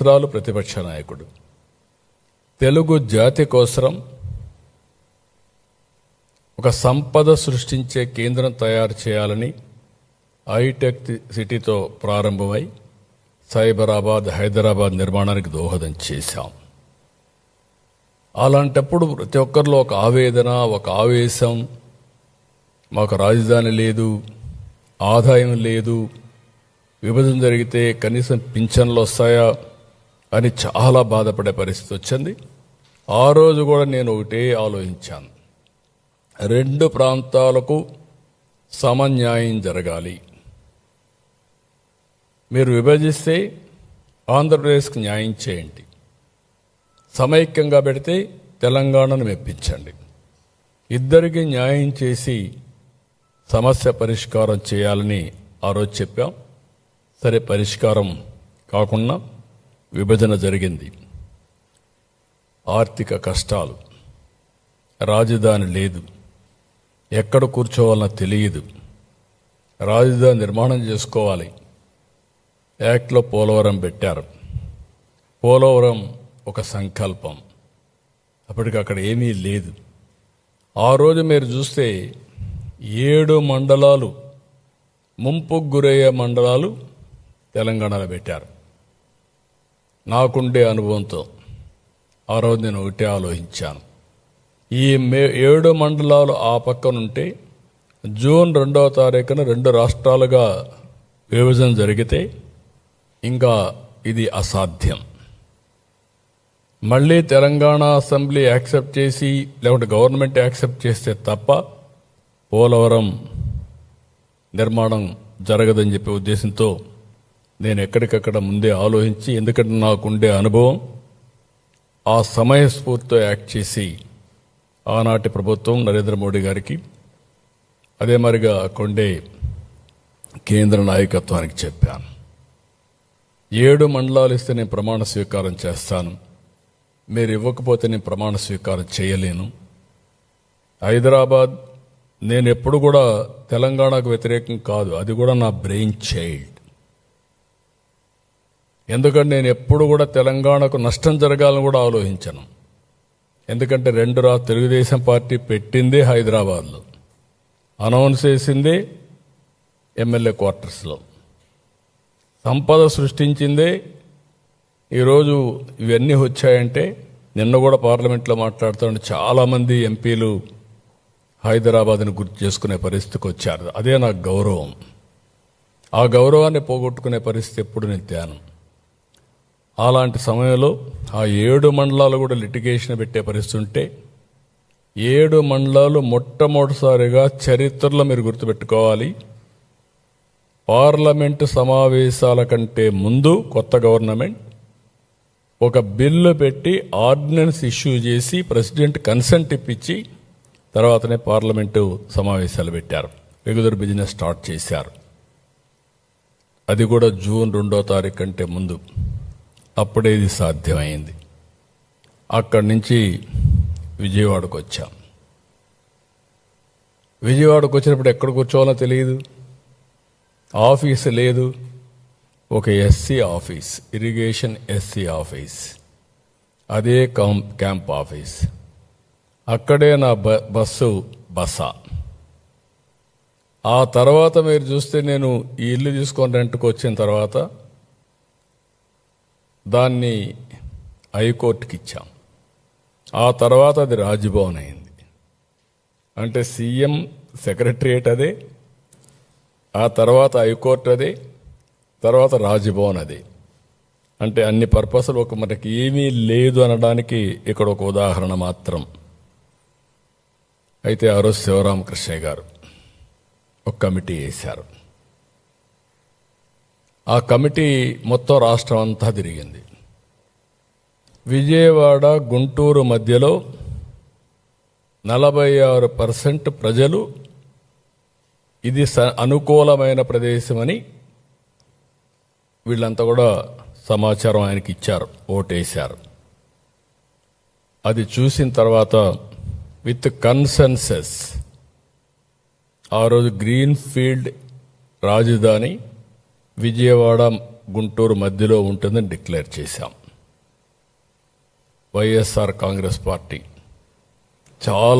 ప్రతిపక్ష నాయకుడు. తెలుగు జాతి కోసం ఒక సంపద సృష్టించే కేంద్రం తయారు చేయాలని హైటెక్ సిటీతో ప్రారంభమై సైబరాబాద్, హైదరాబాద్ నిర్మాణానికి దోహదం చేశాం. అలాంటప్పుడు ప్రతి ఒక్కరిలో ఒక ఆవేదన, ఒక ఆవేశం, మాకు రాజధాని లేదు, ఆదాయం లేదు, విభజన జరిగితే కనీసం పింఛన్లు వస్తాయా అని చాలా బాధపడే పరిస్థితి వచ్చింది. ఆ రోజు కూడా నేను ఒకటే ఆలోచించాను, రెండు ప్రాంతాలకు సమన్యాయం జరగాలి. మీరు విభజిస్తే ఆంధ్రప్రదేశ్కి న్యాయం చేయండి, సమైక్యంగా పెడితే తెలంగాణను మెప్పించండి. ఇద్దరికి న్యాయం చేసి సమస్య పరిష్కారం చేయాలని ఆ రోజు చెప్పాం. సరే, పరిష్కారం కాకుండా విభజన జరిగింది. ఆర్థిక కష్టాలు, రాజధాని లేదు, ఎక్కడ కూర్చోవాలన్నా తెలియదు, రాజధాని నిర్మాణం చేసుకోవాలి. యాక్ట్లో పోలవరం పెట్టారు. పోలవరం ఒక సంకల్పం, అప్పటికి అక్కడ ఏమీ లేదు. ఆ రోజు మీరు చూస్తే 7 మండలాలు, ముంపుకు గురయ్యే మండలాలు తెలంగాణలో పెట్టారు. నాకుండే అనుభవంతో ఆ రోజు నేను ఒకటే ఆలోచించాను, ఈ 7 మండలాలు ఆ పక్కనుంటే జూన్ 2వ తారీఖున 2 రాష్ట్రాలుగా విభజన జరిగితే ఇంకా ఇది అసాధ్యం. మళ్ళీ తెలంగాణ అసెంబ్లీ యాక్సెప్ట్ చేసి లేకుంటే గవర్నమెంట్ యాక్సెప్ట్ చేస్తే తప్ప పోలవరం నిర్మాణం జరగదని చెప్పే ఉద్దేశంతో నేను ఎక్కడికక్కడ ముందే ఆలోచించి, ఎందుకంటే నాకుండే అనుభవం, ఆ సమయస్ఫూర్తితో యాక్ట్ చేసి ఆనాటి ప్రభుత్వం నరేంద్ర మోడీ గారికి, అదే మరిగా కొండే కేంద్ర నాయకత్వానికి చెప్పాను, 7 మండలాలు ఇస్తే నేను ప్రమాణ స్వీకారం చేస్తాను, మీరు ఇవ్వకపోతే నేను ప్రమాణ స్వీకారం చేయలేను. హైదరాబాద్ నేను ఎప్పుడు కూడా తెలంగాణకు వ్యతిరేకం కాదు, అది కూడా నా బ్రెయిన్ చైల్డ్. ఎందుకంటే నేను ఎప్పుడు కూడా తెలంగాణకు నష్టం జరగాలని కూడా ఆలోచించను. ఎందుకంటే 2 తెలుగుదేశం పార్టీ పెట్టిందే హైదరాబాద్లో, అనౌన్స్ చేసిందే ఎమ్మెల్యే క్వార్టర్స్లో, సంపద సృష్టించిందే. ఈరోజు ఇవన్నీ వచ్చాయంటే, నిన్న కూడా పార్లమెంట్లో మాట్లాడుతుంటే చాలామంది ఎంపీలు హైదరాబాద్ని గుర్తు చేసుకునే పరిస్థితికి వచ్చారు. అదే నాకు గౌరవం. ఆ గౌరవాన్ని పోగొట్టుకునే పరిస్థితి ఎప్పుడు నేను తేను. అలాంటి సమయంలో ఆ 7 మండలాలు కూడా లిటిగేషన్ పెట్టే పరిస్థితి ఉంటే, 7 మండలాలు మొట్టమొదటిసారిగా చరిత్రలో మీరు గుర్తుపెట్టుకోవాలి, పార్లమెంటు సమావేశాల కంటే ముందు కొత్త గవర్నమెంట్ ఒక బిల్లు పెట్టి ఆర్డినెన్స్ ఇష్యూ చేసి ప్రెసిడెంట్ కన్సెంట్ ఇప్పించి తర్వాతనే పార్లమెంటు సమావేశాలు పెట్టారు, రెగ్యులర్ బిజినెస్ స్టార్ట్ చేశారు. అది కూడా జూన్ 2వ తారీఖు కంటే ముందు. అప్పుడే ఇది సాధ్యమైంది. అక్కడి నుంచి విజయవాడకు వచ్చాం. విజయవాడకు వచ్చినప్పుడు ఎక్కడ కూర్చోవాలో తెలియదు, ఆఫీసు లేదు. ఒక SC office, irrigation SC office, అదే క్యాంప్ ఆఫీస్. అక్కడే నా బస. ఆ తర్వాత మీరు చూస్తే నేను ఈ ఇల్లు తీసుకొని రెంట్కి వచ్చిన తర్వాత దాన్ని హైకోర్టుకి ఇచ్చాం. ఆ తర్వాత అది రాజ్భవన్ అయింది. అంటే సీఎం సెక్రటరియేట్ అదే, ఆ తర్వాత హైకోర్టు అదే, తర్వాత రాజ్భవన్ అదే. అంటే అన్ని పర్పస్లు ఒక మనకి ఏమీ లేదు అనడానికి ఇక్కడ ఒక ఉదాహరణ మాత్రం. అయితే ఆ రోజు శివరామకృష్ణయ్య గారు ఒక కమిటీ వేశారు. ఆ కమిటీ మొత్తం రాష్ట్రం అంతా తిరిగింది. విజయవాడ, గుంటూరు మధ్యలో 46% ప్రజలు ఇది అనుకూలమైన ప్రదేశమని వీళ్ళంతా కూడా సమాచారం ఆయనకి ఇచ్చారు, ఓటేశారు. అది చూసిన తర్వాత విత్ కన్సెన్సస్ ఆ రోజు గ్రీన్ ఫీల్డ్ రాజధాని విజయవాడ గుంటూరు మధ్యలో ఉంటుందని డిక్లేర్ చేశాం. వైఎస్ఆర్ కాంగ్రెస్ పార్టీ చాలా